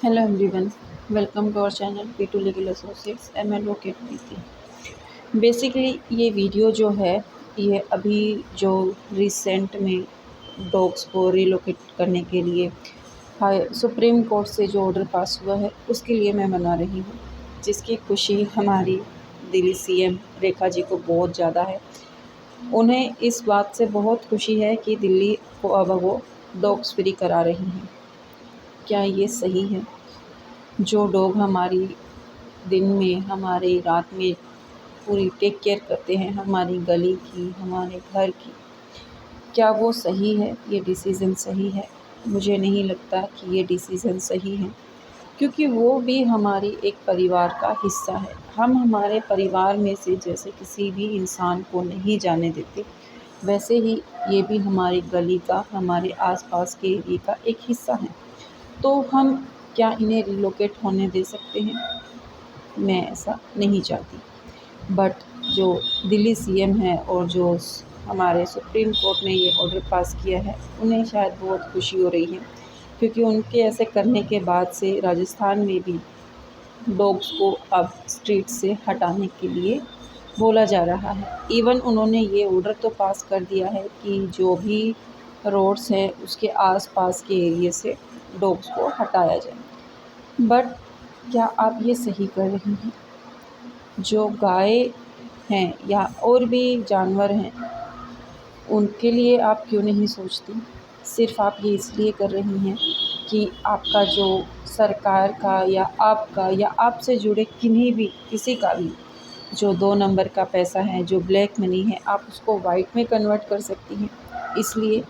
Hello everyone, welcome to our channel P2 legal associates. Am advocate Preeti. Basically ये video जो है, ये अभी जो रिसेंट में डॉग्स को रिलोकेट करने के लिए हाई सुप्रीम कोर्ट से जो ऑर्डर पास हुआ है उसके लिए मैं बना रही हूँ, जिसकी खुशी हमारी दिल्ली सीएम रेखा जी को बहुत ज़्यादा है। उन्हें इस बात से बहुत खुशी है कि दिल्ली को अब वो डॉग्स फ्री करा रही हैं। क्या ये सही है? जो डॉग हमारी दिन में, हमारे रात में पूरी टेक केयर करते हैं, हमारी गली की, हमारे घर की, क्या वो सही है? ये डिसीज़न सही है? मुझे नहीं लगता कि ये डिसीज़न सही है, क्योंकि वो भी हमारी एक परिवार का हिस्सा है। हम हमारे परिवार में से जैसे किसी भी इंसान को नहीं जाने देते, वैसे ही ये भी हमारी गली का, हमारे आसपास के एरिए का एक हिस्सा है। तो हम क्या इन्हें रिलोकेट होने दे सकते हैं? मैं ऐसा नहीं चाहती। बट जो दिल्ली सीएम है और जो हमारे सुप्रीम कोर्ट ने ये ऑर्डर पास किया है, उन्हें शायद बहुत खुशी हो रही है, क्योंकि उनके ऐसे करने के बाद से राजस्थान में भी डॉग्स को अब स्ट्रीट से हटाने के लिए बोला जा रहा है। इवन उन्होंने ये ऑर्डर तो पास कर दिया है कि जो भी रोड्स हैं उसके आसपास के एरिए से डॉग्स को हटाया जाए। बट क्या आप ये सही कर रही हैं? जो गाय हैं या और भी जानवर हैं, उनके लिए आप क्यों नहीं सोचती? सिर्फ़ आप ये इसलिए कर रही हैं कि आपका जो सरकार का या आपसे जुड़े किन्हीं भी किसी का भी जो 2 नंबर का पैसा है, जो ब्लैक मनी है, आप उसको वाइट में कन्वर्ट कर सकती हैं। इसलिए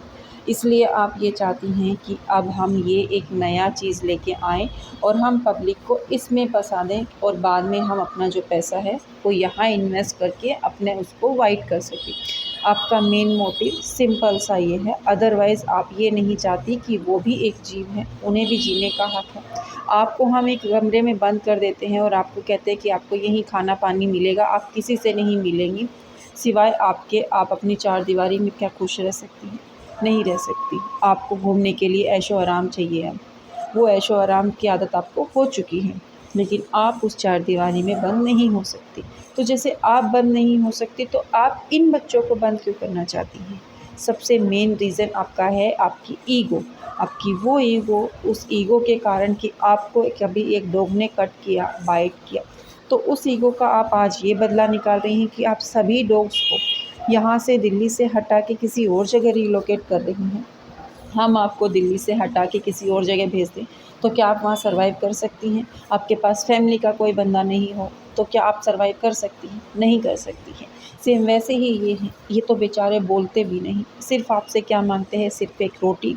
इसलिए आप ये चाहती हैं कि अब हम ये एक नया चीज़ लेके आएँ और हम पब्लिक को इसमें फँसा दें और बाद में हम अपना जो पैसा है वो यहाँ इन्वेस्ट करके अपने उसको वाइट कर सकें। आपका मेन मोटिव सिंपल सा ये है, अदरवाइज़ आप ये नहीं चाहती कि वो भी एक जीव है, उन्हें भी जीने का हक़ है। आपको हम एक कमरे में बंद कर देते हैं और आपको कहते हैं कि आपको यहीं खाना पानी मिलेगा, आप किसी से नहीं मिलेंगी सिवाय आपके। आप अपनी चारदीवारी में क्या खुश रह सकती हैं? नहीं रह सकती। आपको घूमने के लिए ऐशो-आराम चाहिए अब। वो ऐशो-आराम की आदत आपको हो चुकी है, लेकिन आप उस चारदीवारी में बंद नहीं हो सकती। तो जैसे आप बंद नहीं हो सकती, तो आप इन बच्चों को बंद क्यों करना चाहती हैं? सबसे मेन रीज़न आपका है आपकी ईगो। आपकी वो ईगो, उस ईगो के कारण कि आपको कभी एक डॉग ने कट किया, बाइट किया, तो उस ईगो का आप आज ये बदला निकाल रही हैं कि आप सभी डॉग्स को यहाँ से दिल्ली से हटा के किसी और जगह रिलोकेट कर रही हैं। हम आपको दिल्ली से हटा के किसी और जगह भेज दें, तो क्या आप वहाँ सर्वाइव कर सकती हैं? आपके पास फैमिली का कोई बंदा नहीं हो, तो क्या आप सर्वाइव कर सकती हैं? नहीं कर सकती हैं। सेम वैसे ही ये हैं, ये तो बेचारे बोलते भी नहीं, सिर्फ़ आपसे क्या माँगते हैं? सिर्फ़ एक रोटी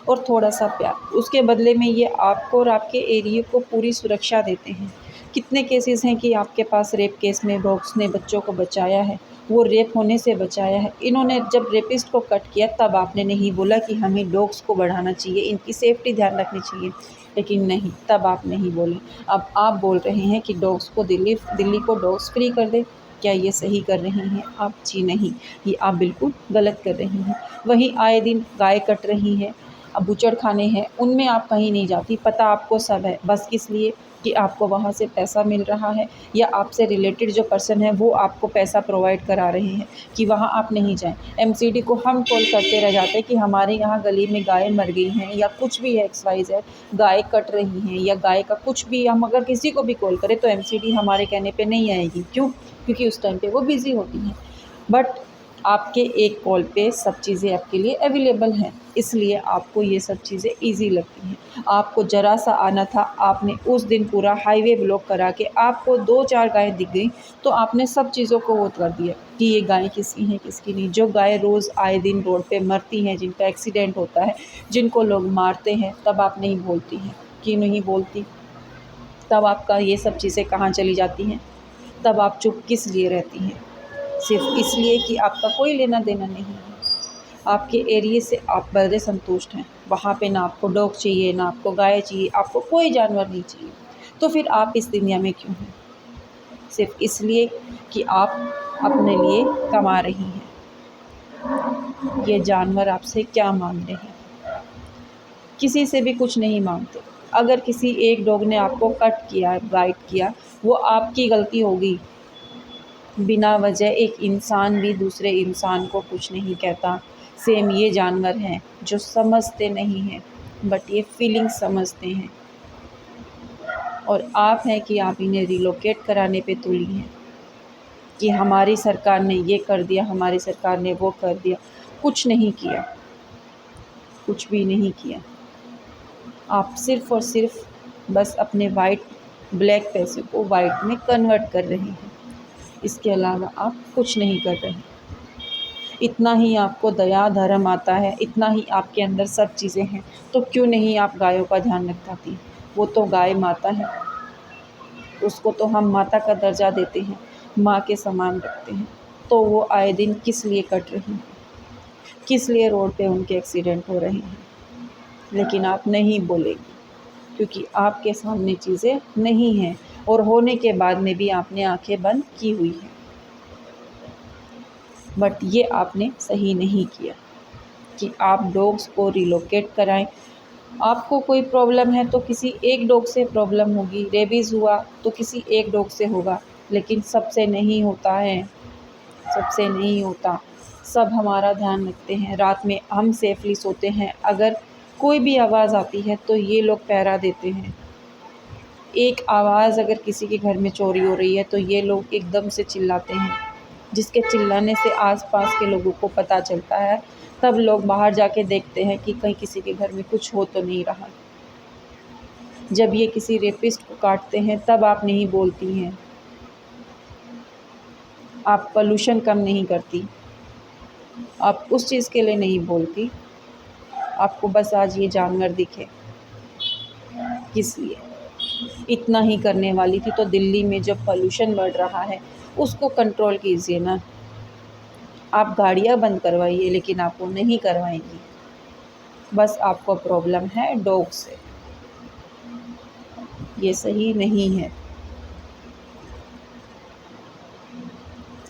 और थोड़ा-सा प्यार। उसके बदले में ये आपको और आपके एरिया को पूरी सुरक्षा देते हैं। कितने केसेस हैं कि आपके पास रेप केस में डॉग्स ने बच्चों को बचाया है, वो रेप होने से बचाया है। इन्होंने जब रेपिस्ट को कट किया, तब आपने नहीं बोला कि हमें डॉग्स को बढ़ाना चाहिए, इनकी सेफ्टी ध्यान रखनी चाहिए, लेकिन नहीं, तब आप नहीं बोले। अब आप बोल रहे हैं कि डॉग्स को दिल्ली को डॉग्स फ्री कर दें। क्या ये सही कर रही हैं आप? जी नहीं, ये आप बिल्कुल गलत कर रही हैं। वहीं आए दिन गाय कट रही हैं, अब बूचड़खाने हैं, उनमें आप कहीं नहीं जाती, पता आपको सब है। बस किस लिए? कि आपको वहाँ से पैसा मिल रहा है, या आपसे रिलेटेड जो पर्सन है वो आपको पैसा प्रोवाइड करा रहे हैं कि वहाँ आप नहीं जाएँ। एमसीडी को हम कॉल करते रह जाते हैं कि हमारे यहाँ गली में गाय मर गई हैं, या कुछ भी है, एक्स-वाई-ज़ेड, गाय कट रही हैं, या गाय का कुछ भी, हम अगर किसी को भी कॉल करें तो एमसीडी हमारे कहने पे नहीं आएगी। क्यों? क्योंकि उस टाइम पे वो बिज़ी होती हैं। बट आपके एक कॉल पे सब चीज़ें आपके लिए अवेलेबल हैं, इसलिए आपको ये सब चीज़ें ईज़ी लगती हैं। आपको ज़रा-सा आना था, आपने उस दिन पूरा हाईवे ब्लॉक करा के, आपको 2-4 गायें दिख गईं, तो आपने सब चीज़ों को वो कर दिया कि ये गायें किसकी हैं, किसकी नहीं। जो गायें रोज़ आए दिन रोड पे मरती हैं, जिनका एक्सीडेंट होता है, जिनको लोग मारते हैं, तब आप नहीं बोलती हैं। क्यों नहीं बोलती? तब आपका ये सब चीज़ें कहाँ चली जाती हैं? तब आप चुप किस लिए रहती हैं? सिर्फ़ इसलिए कि आपका कोई लेना-देना नहीं है। आपके एरिये से आप बड़े संतुष्ट हैं। वहाँ पे ना आपको डॉग चाहिए, ना आपको गाय चाहिए, आपको कोई जानवर नहीं चाहिए। तो फिर आप इस दुनिया में क्यों हैं? सिर्फ़ इसलिए कि आप अपने लिए कमा रही हैं। ये जानवर आपसे क्या माँग रहे हैं? किसी से भी कुछ नहीं माँगते। अगर किसी एक डॉग ने आपको कट किया, बाइट किया, वो आपकी गलती होगी। बिना वजह एक इंसान भी दूसरे इंसान को कुछ नहीं कहता। सेम ये जानवर हैं जो समझते नहीं हैं, बट ये फीलिंग समझते हैं। और आप हैं कि आप इन्हें रिलोकेट कराने पे तुली हैं कि हमारी सरकार ने ये कर दिया, हमारी सरकार ने वो कर दिया। कुछ नहीं किया, कुछ भी नहीं किया। आप सिर्फ़ और सिर्फ बस अपने ब्लैक पैसे को वाइट में कन्वर्ट कर रहे हैं। इसके अलावा आप कुछ नहीं कर रहे। इतना ही आपको दया धर्म आता है, इतना ही आपके अंदर सब चीज़ें हैं, तो क्यों नहीं आप गायों का ध्यान रखती? वो तो गाय माता है, उसको तो हम माता का दर्जा देते हैं, माँ के समान रखते हैं। तो वो आए दिन किस लिए कट रही हैं? किस लिए रोड पे उनके एक्सीडेंट हो रहे हैं? लेकिन आप नहीं बोलेंगी, क्योंकि आपके सामने चीज़ें नहीं हैं और होने के बाद में भी आपने आंखें बंद की हुई हैं। बट ये आपने सही नहीं किया कि आप डॉग्स को रिलोकेट कराएं। आपको कोई प्रॉब्लम है तो किसी एक डॉग से प्रॉब्लम होगी, रेबीज़ हुआ तो किसी एक डॉग से होगा, लेकिन सबसे नहीं होता है, सबसे नहीं होता। सब हमारा ध्यान रखते हैं, रात में हम सेफली सोते हैं, अगर कोई भी आवाज़ आती है तो ये लोग पहरा देते हैं। एक आवाज़ अगर किसी के घर में चोरी हो रही है तो ये लोग एकदम से चिल्लाते हैं, जिसके चिल्लाने से आस-पास के लोगों को पता चलता है। तब लोग बाहर जाके देखते हैं कि कहीं किसी के घर में कुछ हो तो नहीं रहा। जब ये किसी रेपिस्ट को काटते हैं तब आप नहीं बोलती हैं, आप पोल्यूशन कम नहीं करती, आप उस चीज़ के लिए नहीं बोलती। आपको बस आज ये जानवर दिखे, किस लिए? इतना ही करने वाली थी तो दिल्ली में जब पोल्यूशन बढ़ रहा है उसको कंट्रोल कीजिए ना। आप गाड़ियाँ बंद करवाइए, लेकिन आप वो नहीं करवाएंगी। बस आपको प्रॉब्लम है डॉग से, ये सही नहीं है।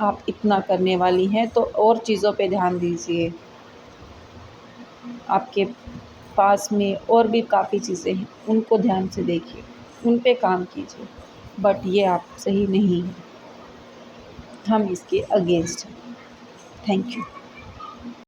आप इतना करने वाली हैं तो और चीज़ों पे ध्यान दीजिए। आपके पास में और भी काफ़ी चीज़ें हैं, उनको ध्यान से देखिए, उन पे काम कीजिए। बट ये आप सही नहीं है, हम इसके अगेंस्ट हैं। Thank you.